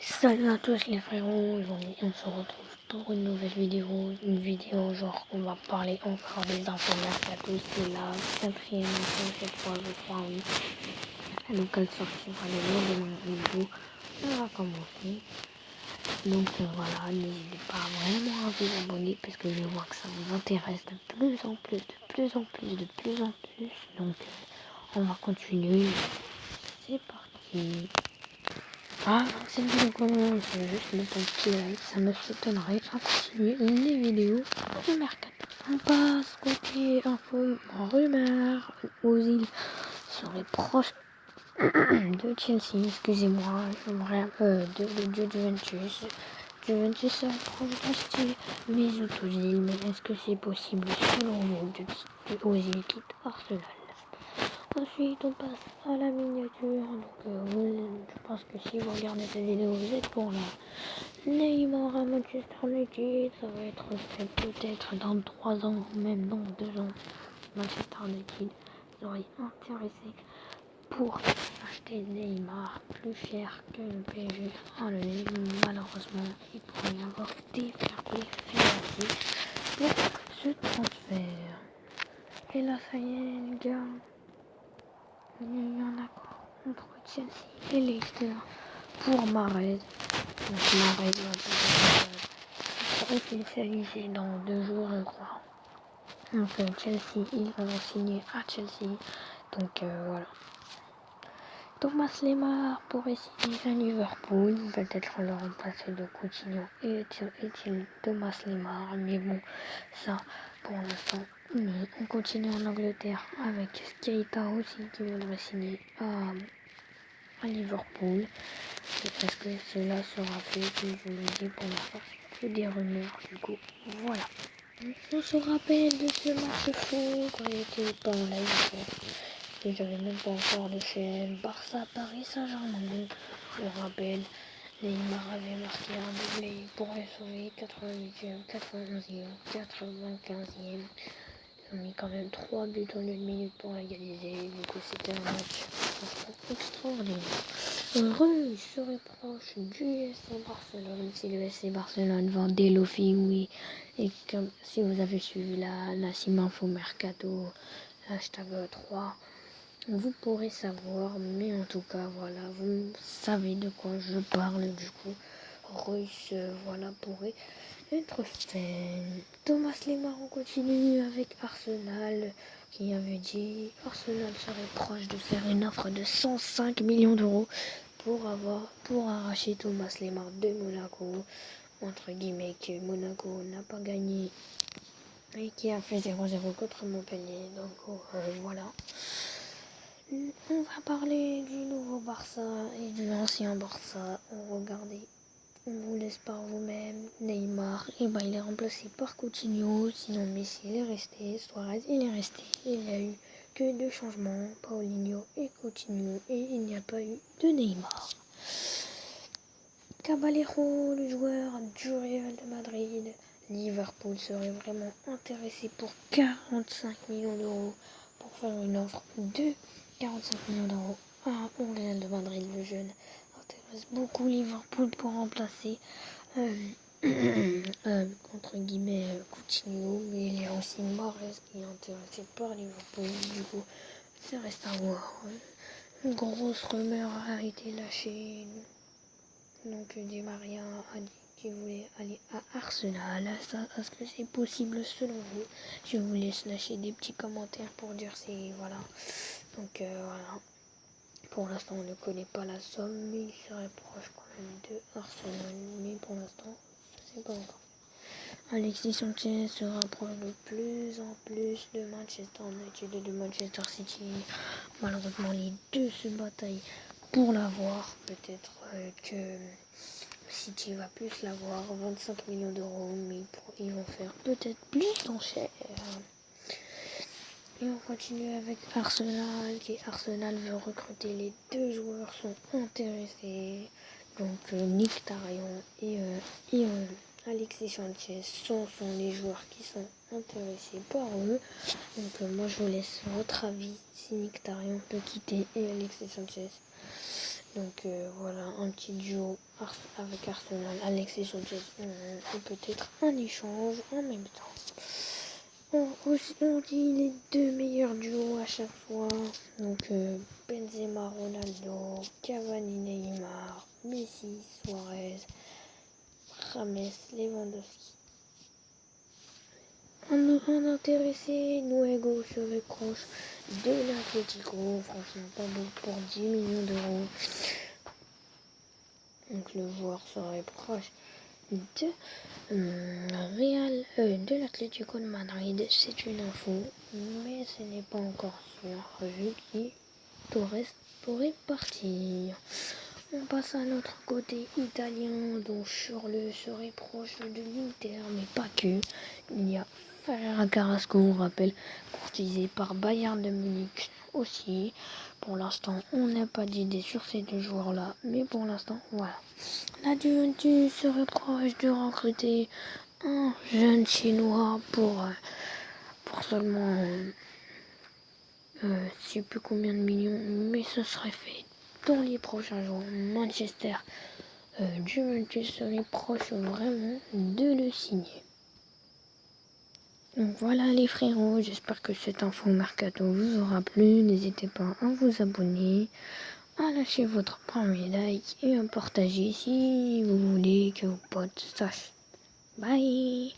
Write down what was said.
Salut à tous les frérots, aujourd'hui on se retrouve pour une nouvelle vidéo, genre on va parler encore des infos mercato, c'est la quatrième info cette fois je crois, oui. Donc elle sortira le lendemain vidéo, on va commencer. Donc voilà, n'hésitez pas vraiment à vous abonner parce que je vois que ça vous intéresse de plus en plus, donc on va continuer, c'est parti. Ah, cette vidéo commence juste le temps qu'il like, ça me s'étonnerait à continuer les vidéos de mercato. On passe côté info rumeur, Ozil serait proche de Chelsea, excusez-moi, j'aimerais de Juventus. Juventus serait proche d'acheter Mesut Ozil, mais est-ce que c'est possible selon vous de Ozil quitte Arsenal? Ensuite, on passe à la miniature. Donc, je pense que si vous regardez cette vidéo, vous êtes pour la Neymar à Manchester United. Ça va être fait peut-être dans 3 ans, ou même dans 2 ans. Manchester United serait intéressé pour acheter Neymar plus cher que le PSG. Malheureusement, il pourrait y avoir des fair play financiers pour ce transfert. Et là, ça y est, les gars. Il y a un accord entre Chelsea et Leicester pour Mahrez. Donc Mahrez va être officialisé dans 2 jours, je crois. Donc Chelsea, ils vont signer à Chelsea. Donc voilà. Thomas Lemar pourrait signer à Liverpool. Peut-être le remplacer de Coutinho et Thomas Lemar. Mais bon, ça pour l'instant. On continue en Angleterre avec Keita aussi qui voudrait signer à Liverpool. Est-ce que cela sera fait? Que je le dis pour l'instant, c'est que des rumeurs. Du coup, voilà. On se rappelle de ce match chaud quand il était pas en live. Et j'avais même pas encore de chaîne. Barça Paris Saint-Germain. Je rappelle, Neymar avait marqué un doublé pour les sauver. 88e, 91e, 95e. Ils ont mis quand même 3 buts en 1 minute pour égaliser. Du coup, c'était un match extraordinaire. Il serait proche du FC Barcelone. Si le FC Barcelone vendait Lofi, oui. Et comme si vous avez suivi la Siminfo Mercato, hashtag 3, vous pourrez savoir. Mais en tout cas, voilà, vous savez de quoi je parle. Du coup, Russe, voilà, pourrait être fait. Thomas Lemar, on continue avec Arsenal qui avait dit Arsenal serait proche de faire une offre de 105 millions d'euros pour arracher Thomas Lemar de Monaco, entre guillemets, que Monaco n'a pas gagné et qui a fait 0-0 contre Montpellier. Donc voilà. On va parler du nouveau Barça et du ancien Barça. On vous laisse par vous-même. Neymar, il est remplacé par Coutinho. Sinon Messi il est resté, Suarez il est resté. Il n'y a eu que 2 changements, Paulinho et Coutinho, et il n'y a pas eu de Neymar. Caballero, le joueur du Real de Madrid. Liverpool serait vraiment intéressé pour 45 millions d'euros pour faire une offre de 45 millions d'euros au Real de Madrid. Le jeune intéresse beaucoup Liverpool pour remplacer entre guillemets Coutinho, mais il y a aussi Mahrez qui est intéressé par Liverpool. Du coup, ça reste à voir. Une grosse rumeur a été lâchée. Donc Di Maria a dit qu'il voulait aller à Arsenal. Ça, est-ce que c'est possible selon vous? Je vous laisse lâcher des petits commentaires pour dire si voilà. Donc voilà. Pour l'instant on ne connaît pas la somme, mais il serait proche quand même de Arsenal. Mais pour l'instant, c'est pas encore. Alexis Sanchez se rapproche de plus en plus de Manchester United et de Manchester City. Malheureusement les deux se bataillent pour l'avoir. Peut-être que City va plus l'avoir, 25 millions d'euros, mais ils vont faire peut-être plus d'enchères. Et on continue avec Arsenal, Arsenal veut recruter. Les 2 joueurs sont intéressés. Donc Mkhitaryan et Alexis Sanchez sont les joueurs qui sont intéressés par eux. Donc moi je vous laisse votre avis si Mkhitaryan peut quitter et Alexis Sanchez. Donc voilà, un petit duo avec Arsenal, Alexis Sanchez, et peut-être un échange en même temps. On dit les deux meilleurs duos à chaque fois. Donc Benzema, Ronaldo, Cavani, Neymar, Messi, Suarez, James, Lewandowski. Un intéressé, Nuevo serait proche de l'Atlético. Franchement, pas beaucoup pour 10 millions d'euros. Donc le joueur serait proche de de l'Atlético de Madrid. C'est une info, mais ce n'est pas encore sûr vu qu'il pourrait partir. On passe à l'autre côté italien, dont Schürrle serait proche de l'Inter, mais pas que. Il y a Ferran Carrasco, on rappelle, courtisé par Bayern de Munich aussi. Pour l'instant, on n'a pas d'idée sur ces deux joueurs-là, mais pour l'instant, voilà. La Juventus serait proche de recruter un jeune chinois pour seulement je sais plus combien de millions, mais ce serait fait dans les prochains jours. Manchester Juventus serait proche vraiment de le signer. Donc voilà les frérots, j'espère que cette info mercato vous aura plu. N'hésitez pas à vous abonner, à lâcher votre premier like et à partager si vous voulez que vos potes sachent. Bye.